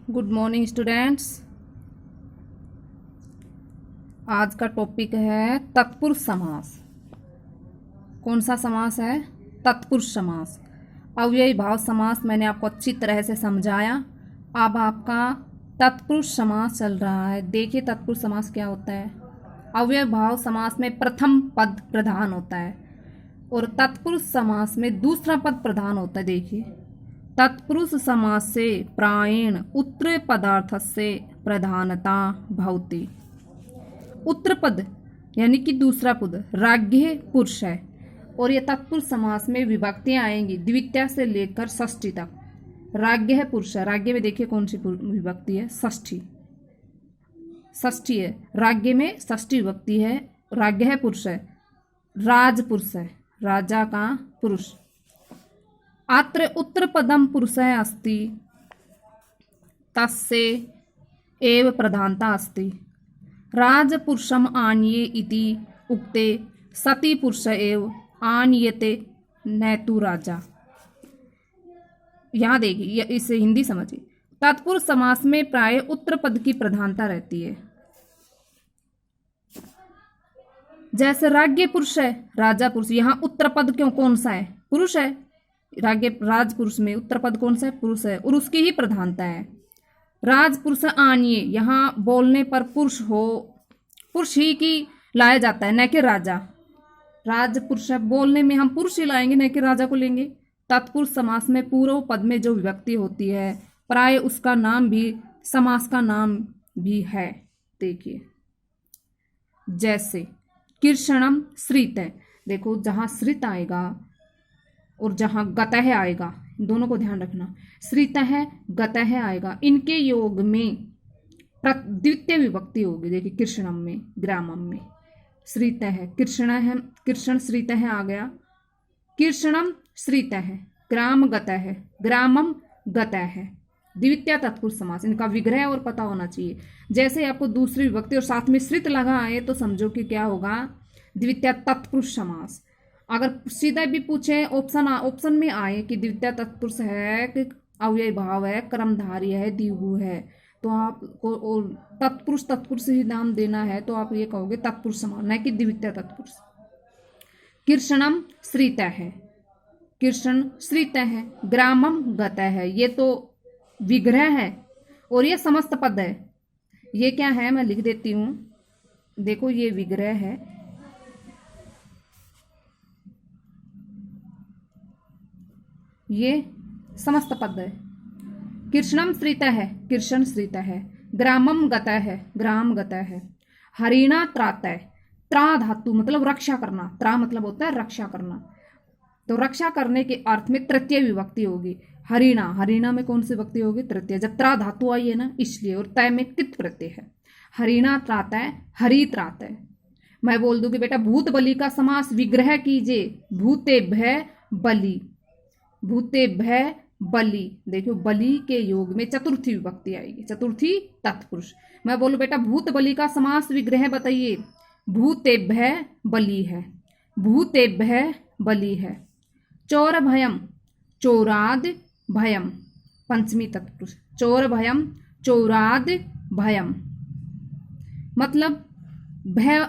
Good morning students. आज का topic है तत्पुरुष समास। कौन सा समास है? तत्पुरुष समास। अव्ययी भाव समास मैंने आपको अच्छी तरह से समझाया। अब आपका तत्पुरुष समास चल रहा है। देखिए तत्पुरुष समास क्या होता है। अव्ययी भाव समास में प्रथम पद प्रधान होता है और तत्पुरुष समास में दूसरा पद प्रधान होता है। देखिए तत्पुरुष समास से प्रायेण उत्तर पदार्थस्य प्रधानता भवति। उत्तर पद यानी कि दूसरा पद राज्ञ पुरुष है और ये तत्पुरुष समास में विभक्तियां आएंगी द्वितीया से लेकर षष्ठी तक। राज्ञ पुरुष है। राज्ञ में देखिए कौन सी विभक्ति है? षष्ठी। षष्ठी है। राज्ञ में षष्ठी विभक्ति है। राज्ञ पुरुष है। राजपुरुष है। राजा का पुरुष। अत्र उत्तरपदम पुरुषः अस्ति तस्य एव प्रधानता अस्ति। राजपुरुषम आनीये इति उक्ते सति पुरुष एव आनीयते न तु राजा। यहाँ देखिए इसे हिंदी समझिए। तत्पुरुष समास में प्राय उत्तर पद की प्रधानता रहती है। जैसे राज्ञ पुरुष है, राजा पुरुष। यहाँ उत्तर पद क्यों कौन सा है? पुरुष है। राजपुरुष में उत्तर पद कौन सा है? पुरुष है और उसकी ही प्रधानता है। राजपुरुष आनीय, यहाँ बोलने पर पुरुष हो, पुरुष ही की लाया जाता है, न कि राजा। राजपुरुष है, बोलने में हम पुरुष ही लाएंगे, न कि राजा को लेंगे। तत्पुरुष समास में पूर्व पद में जो विभक्ति होती है प्राय उसका नाम भी समास का नाम भी है। देखिए जैसे कृष्णम श्रित है। देखो जहाँ श्रित आएगा और जहाँ गतः आएगा, दोनों को ध्यान रखना। श्रितः गतः आएगा, इनके योग में द्वितीय विभक्ति होगी। देखिए कृष्णम में, ग्रामम में। श्रितः कृष्ण है, कृष्ण श्रितः आ गया। कृष्णम श्रितः, ग्राम गतः, ग्रामम गतः। द्वितीय तत्पुरुष समास, इनका विग्रह और पता होना चाहिए। जैसे आपको दूसरी विभक्ति और साथ में श्रित लगा आए तो समझो कि क्या होगा? द्वितीय तत्पुरुष समास। अगर सीधा भी पूछे ऑप्शन में आए कि द्वितीय तत्पुरुष है कि अव्ययी भाव है, कर्मधारय है, द्विगु है, तो आपको तत्पुरुष ही नाम देना है तो आप ये कहोगे तत्पुरुष समास, न कि द्वितीय तत्पुरुष। कृष्णम श्रितः है, कृष्ण श्रितः है। ग्रामम गतः है, ये तो विग्रह है और ये समस्त पद है। ये क्या है मैं लिख देती हूँ। देखो ये विग्रह है, ये समस्त पद है। कृष्णम श्रितः है, कृष्ण श्रितः है। ग्रामम गतः है, ग्राम गतः है। हरिणा त्रातः, त्रा धातु मतलब रक्षा करना। त्रा मतलब होता है रक्षा करना, तो रक्षा करने के अर्थ में तृतीय विभक्ति होगी। हरिणा, हरिणा में कौन सी विभक्ति होगी? तृतीय। जब त्रा धातु आई है ना इसलिए, और तय में कित प्रत्यय है। हरिणा त्रातः, हरि त्रातः। मैं बोल दूंगी बेटा भूत बलि का समास विग्रह कीजिए। भूते भय बलि, भूते भय बलि। देखो बलि के योग में चतुर्थी विभक्ति आएगी, चतुर्थी तत्पुरुष। मैं बोलूं बेटा भूत बलि का समास विग्रह बताइए। भूते भय बलि है, भूते भय बलि है। चोर भयम, चोराद भयम, पंचमी तत्पुरुष। चोर भयम, चोराद भयम, मतलब भय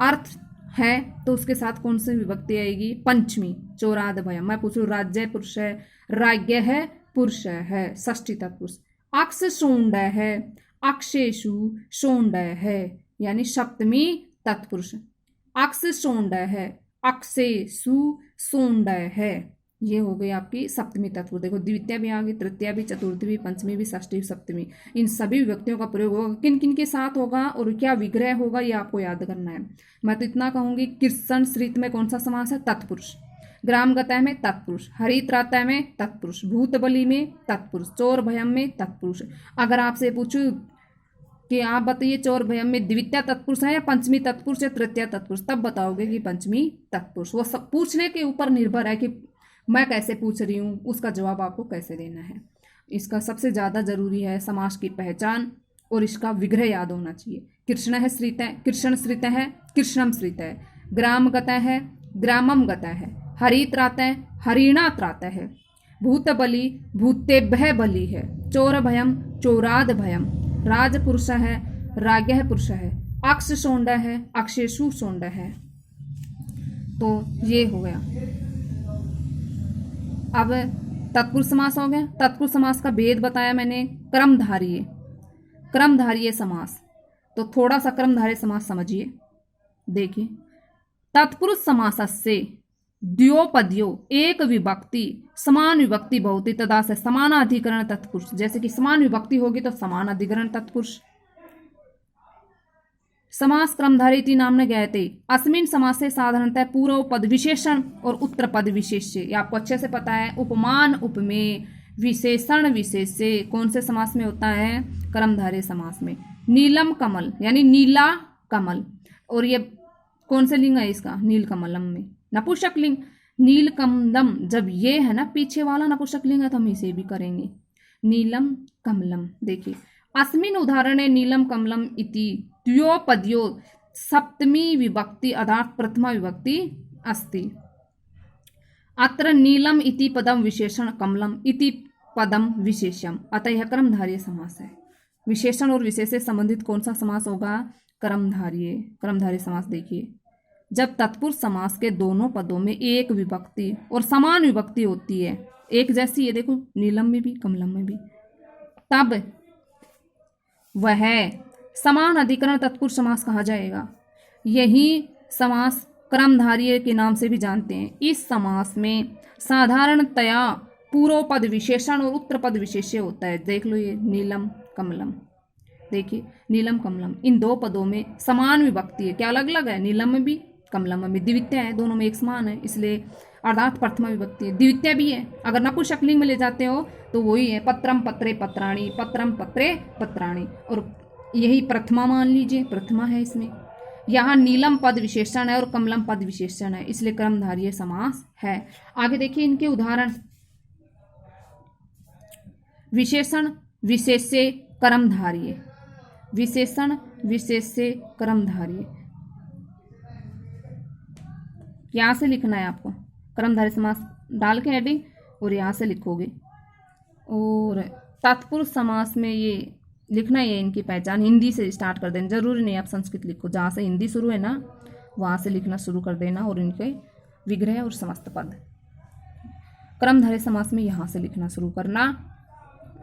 अर्थ है तो उसके साथ कौन सी विभक्ति आएगी? पंचमी, चोराद भयम। मैं पूछूं राज्य पुरुष है, राज्ञ है पुरुष है, षष्ठी तत्पुरुष। अक्ष शोंड है, अक्षेषु शोंड है, यानी सप्तमी तत्पुरुष। अक्ष शोंड है, अक्षेषु शोंड है, ये हो गई आपकी सप्तमी तत्पुरुष। देखो द्वितीय भी आ गई, तृतीय भी, चतुर्थी भी, पंचमी भी, षष्ठी भी, सप्तमी। इन सभी विभक्तियों का प्रयोग होगा। किन किन के साथ होगा और क्या विग्रह होगा ये आपको याद करना है। मैं तो इतना कहूंगी कृष्ण श्रित में कौन सा समास है? तत्पुरुष। ग्राम गतः में तत्पुरुष, हरि त्रातः में तत्पुरुष, भूत बलि में तत्पुरुष, चोर भयम में तत्पुरुष। अगर आपसे पूछूं कि आप बताइए चोर भयम में द्वितीय तत्पुरुष है या पंचमी तत्पुरुष या तृतीय तत्पुरुष, तब बताओगे कि पंचमी तत्पुरुष। वो सब पूछने के ऊपर निर्भर है कि मैं कैसे पूछ रही हूँ, उसका जवाब आपको कैसे देना है। इसका सबसे ज़्यादा जरूरी है समास की पहचान और इसका विग्रह याद होना चाहिए। कृष्ण है श्रित है, कृष्ण श्रित है, कृष्णम श्रित है। ग्राम गतः है, ग्रामम गतः है। हरि त्रातः, हरिणा त्रातः है। भूत बलि, भूतेभ्य बलि है। चोर भयम चोराद भयम, राजपुरुष है राज्ञः पुरुष है, अक्ष सोंड है अक्षेशु सोंड है। तो ये हो गया। अब तत्पुरुष समास हो गया। तत्पुरुष समास का भेद बताया मैंने, क्रमधारीय, क्रमधारीय समास। तो थोड़ा सा क्रमधारय समास समझिए। देखिए, तत्पुरुष समासस्य द्योपद्यो एक विभक्ति समान विभक्ति बहुति तदा से समानाधिकरण तत्पुरुष। जैसे कि समान विभक्ति होगी तो समान अधिकरण तत्पुरुष। समास क्रमधारय इति नाम्ना ज्ञायते। अस्मिन् समासे साधारणतः पूर्व पद विशेषण और उत्तर पद विशेष्य, ये आपको अच्छे से पता है। उपमान उपमेय विशेषण विशेष्य कौन से समास में होता है? क्रमधारय समास में। नीलम कमल यानी नीला कमल, और ये कौन से लिंग है इसका? नीलकमलम में नपुंसक लिंग। नीलकमलम जब ये है ना पीछे वाला नपुंसक लिंग है तो हम इसे भी करेंगे नीलम कमलम। देखिए, अस्मिन् उदाहरणे नीलम कमलम इति द्व्योपद्यो सप्तमी विभक्ति अर्थात प्रथमा विभक्ति अस्ति। अत्र नीलम इति पदम विशेषण कमलम इति पदम विशेषम, अतः यह क्रमधारय समास है। विशेषण और विशेष से संबंधित कौन सा समास होगा? क्रमधारय। क्रमधारय समास देखिए, जब तत्पुरुष समास के दोनों पदों में एक विभक्ति और समान विभक्ति होती है, एक जैसी, ये देखो नीलम में भी कमलम में भी, तब वह समान अधिकरण तत्पुरुष समास कहा जाएगा। यही समास क्रमधारय के नाम से भी जानते हैं। इस समास में साधारणतया पूर्व पद विशेषण और उत्तर पद विशेष्य होता है। देख लो, ये नीलम कमलम, देखिए नीलम कमलम, इन दो पदों में समान विभक्ति है। क्या अलग अलग है? नीलम में भी कमलम में भी द्वितीय है, दोनों में एक समान है, इसलिए अर्थात प्रथमा विभक्ति है। द्वितीय भी है। अगर नपुंसक लिंग में ले जाते हो तो वही है पत्रम पत्रे पत्राणि, पत्रम पत्रे पत्राणि, और यही प्रथमा मान लीजिए, प्रथमा है इसमें। यहाँ नीलम पद विशेषण है और कमलम पद विशेषण है, इसलिए क्रमधारय समास है। आगे देखिए इनके उदाहरण। विशेषण विशेष्य क्रमधारय, विशेषण विशेष्य क्रमधारय, यहां से लिखना है आपको। क्रमधारय समास डाल के हेडिंग और यहां से लिखोगे। और तत्पुरुष समास में ये लिखना है, इनकी पहचान हिंदी से स्टार्ट कर देना, जरूरी नहीं आप संस्कृत लिखो, जहाँ से हिंदी शुरू है ना वहाँ से लिखना शुरू कर देना, और इनके विग्रह और समस्त पद। क्रमधारय समास में यहाँ से लिखना शुरू करना,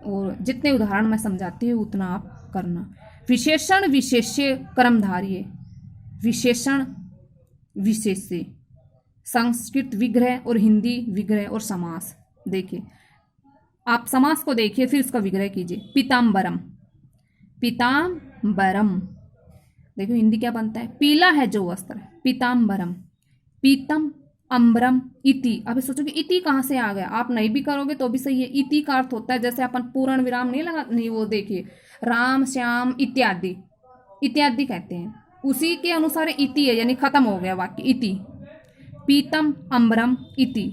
और जितने उदाहरण मैं समझाती हूँ उतना आप करना। विशेषण विशेष्य क्रमधारय, विशेषण विशेष्य, संस्कृत विग्रह और हिंदी विग्रह और समास। देखिए, आप समास को देखिए फिर इसका विग्रह कीजिए। पीताम्बरम, पीताम्बरम, देखो हिंदी क्या बनता है? पीला है जो वस्त्र, पीताम्बरम। पीतम अम्बरम इति। अभी सोचो कि इति कहाँ से आ गया? आप नहीं भी करोगे तो भी सही है। इति का अर्थ होता है जैसे अपन पूर्ण विराम नहीं लगा, नहीं, वो देखिए राम श्याम इत्यादि, इत्यादि कहते हैं, उसी के अनुसार इति है, यानी खत्म हो गया वाक्य। इति पीतम अम्बरम इति,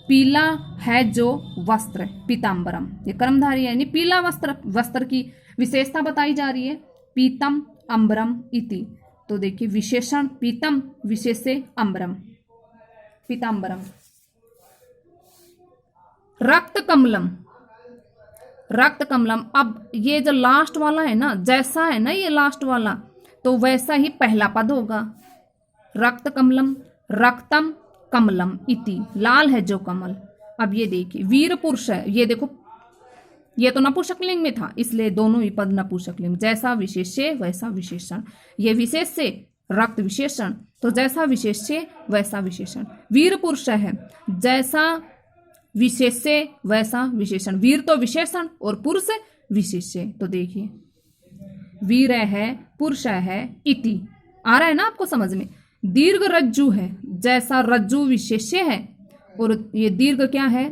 पीला है जो वस्त्र, पीताम्बरम, ये कर्मधारय है, यानी पीला वस्त्र, वस्त्र की विशेषता बताई जा रही है। पीतम अम्बरम इति। तो देखिए विशेषण पीतम, विशेष्य अम्बरम, पीताम्बरम। रक्त कमलम, रक्त कमलम। अब ये जो लास्ट वाला है ना, जैसा है ना ये लास्ट वाला, तो वैसा ही पहला पद होगा। रक्त कमलम, रक्तम कमलम इति, लाल है जो कमल। अब ये देखिए वीर पुरुष है, ये देखो ये तो नपुंसक लिंग में था, इसलिए दोनों ही पद नपुंसक लिंग। जैसा विशेष्य वैसा विशेषण, ये विशेष्य रक्त विशेषण, तो जैसा विशेष्य वैसा विशेषण। वीर पुरुष है, जैसा विशेष्य वैसा विशेषण। वीर तो विशेषण और पुरुष विशेष्य। तो देखिए वीर है, पुरुष है, इति आ रहा है ना आपको समझ में। दीर्घ रज्जु है, जैसा रज्जु विशेष्य है, और ये दीर्घ क्या है?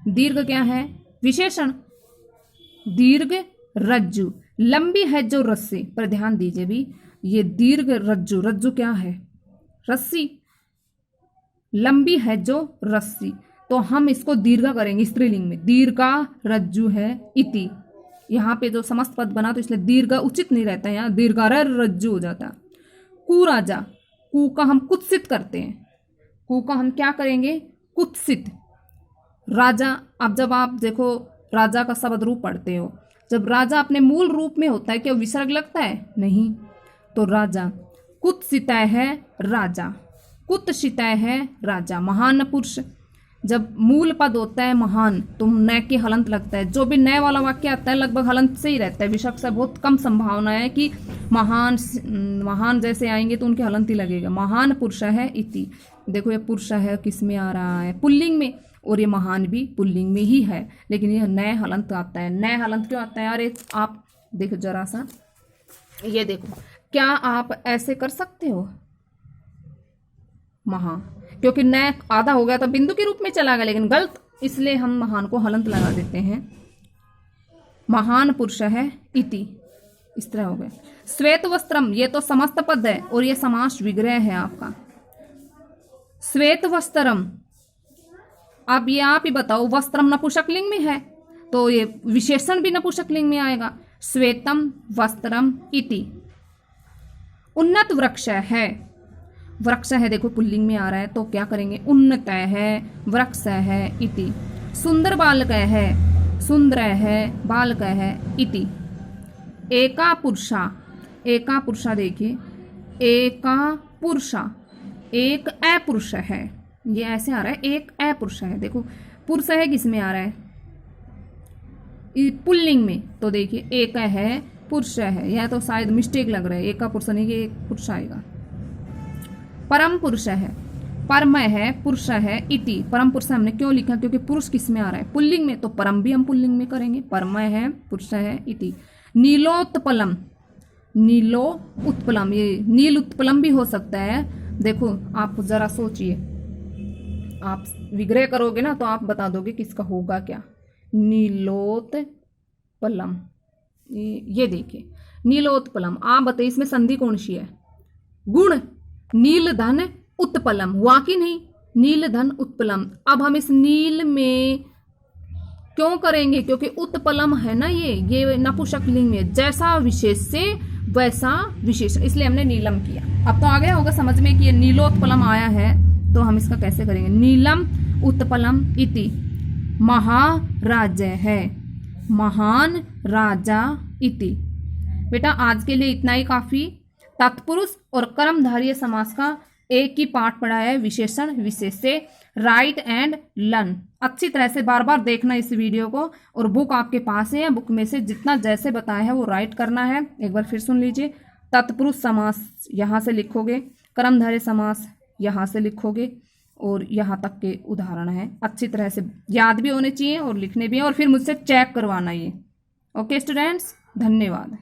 दीर्घ क्या है? विशेषण। दीर्घ रज्जु। लंबी है जो रस्सी, पर ध्यान दीजिए भी, ये दीर्घ रज्जु, रज्जु क्या है? रस्सी। लंबी है जो रस्सी, तो हम इसको दीर्घ करेंगे स्त्रीलिंग में। दीर्घा रज्जु है इति। यहाँ पे जो समस्त पद बना तो इसलिए दीर्घ उचित नहीं रहता है, यहाँ दीर्घा रज्जु हो जाता। कुराजा, कु का हम कुत्सित करते हैं, कु का हम क्या करेंगे? कुत्सित। राजा, अब जब आप देखो राजा का शब्द रूप पढ़ते हो। जब राजा अपने मूल रूप में होता है क्या विसर्ग लगता है? नहीं। तो राजा कुत्सितः है राजा, कुत्सितः है राजा, महान पुरुष। जब मूल पद होता है महान तो न के हलंत लगता है। जो भी नए वाला वाक्य आता है लगभग हलंत से ही रहता है। विसर्ग से बहुत कम संभावना है कि महान जैसे आएंगे तो उनके हलंत ही लगेगा। महान पुरुष है इति। देखो ये पुरुष है किस में आ रहा है? पुल्लिंग में, और ये महान भी पुल्लिंग में ही है, लेकिन यह नए हलंत आता है। नए हलंत क्यों आता है? अरे आप देखो जरा सा, ये देखो, क्या आप ऐसे कर सकते हो? महा, क्योंकि नए आधा हो गया तो बिंदु के रूप में चला गया, लेकिन गलत, इसलिए हम महान को हलंत लगा देते हैं। महान पुरुष है इति, इस तरह हो गए। श्वेत वस्त्रम, ये तो समस्त पद है और ये समास विग्रह है आपका। श्वेत वस्त्रम, अब ये आप ही बताओ, वस्त्रम नपुंसकलिंग में है तो ये विशेषण भी नपुंसकलिंग में आएगा। श्वेतम वस्त्रम इति। उन्नत वृक्ष है, वृक्ष है देखो पुल्लिंग में आ रहा है तो क्या करेंगे? उन्नत है वृक्ष है इति। सुंदर बालक है, सुंदर है बालक है इति। एका पुरुषा, एका पुरुषा देखिए, एका पुरुषा, एक अपुरुष है, ये ऐसे आ रहा है, एक अपुरुष है। देखो पुरुष है किस में आ रहा है? पुल्लिंग में, तो देखिए एक है पुरुष है, यह तो शायद मिस्टेक लग रहा है, एक का पुरुष नहीं कि एक पुरुष आएगा। परम पुरुष है, परम है पुरुष है इति। परम पुरुष हमने क्यों लिखा? क्योंकि पुरुष किस में आ रहा है? पुल्लिंग में, तो परम भी हम पुल्लिंग में करेंगे। परम है पुरुष है इति। नीलोत्पलम, नीलो उत्पलम, ये नील उत्पलम भी हो सकता है। देखो आप जरा सोचिए, आप विग्रह करोगे ना तो आप बता दोगे किसका होगा क्या। नीलोत्पलम, ये देखिए नीलोत्पलम, आप बताइए इसमें संधि कौन सी है? गुण, नील धन उत्पलम हुआ कि नहीं? नील धन उत्पलम। अब हम इस नील में क्यों करेंगे? क्योंकि उत्पलम है ना, ये नपुंसकलिंग में, जैसा विशेष से वैसा विशेषण, इसलिए हमने नीलम किया। अब तो आ गया होगा समझ में कि ये नीलोत्पलम आया है, तो हम इसका कैसे करेंगे? नीलम उत्पलम इति। महाराज है, महान राजा इति। बेटा आज के लिए इतना ही काफी। तत्पुरुष और कर्मधारय समास का एक ही पाठ पढ़ा है, विशेषण विशेष से। राइट एंड लर्न, अच्छी तरह से बार बार देखना इस वीडियो को, और बुक आपके पास है, बुक में से जितना जैसे बताया है वो राइट करना है। एक बार फिर सुन लीजिए। तत्पुरुष समास यहाँ से लिखोगे, कर्मधारय समास यहाँ से लिखोगे, और यहाँ तक के उदाहरण है। अच्छी तरह से याद भी होने चाहिए और लिखने भी हैं, और फिर मुझसे चेक करवाना ये। ओके स्टूडेंट्स, धन्यवाद।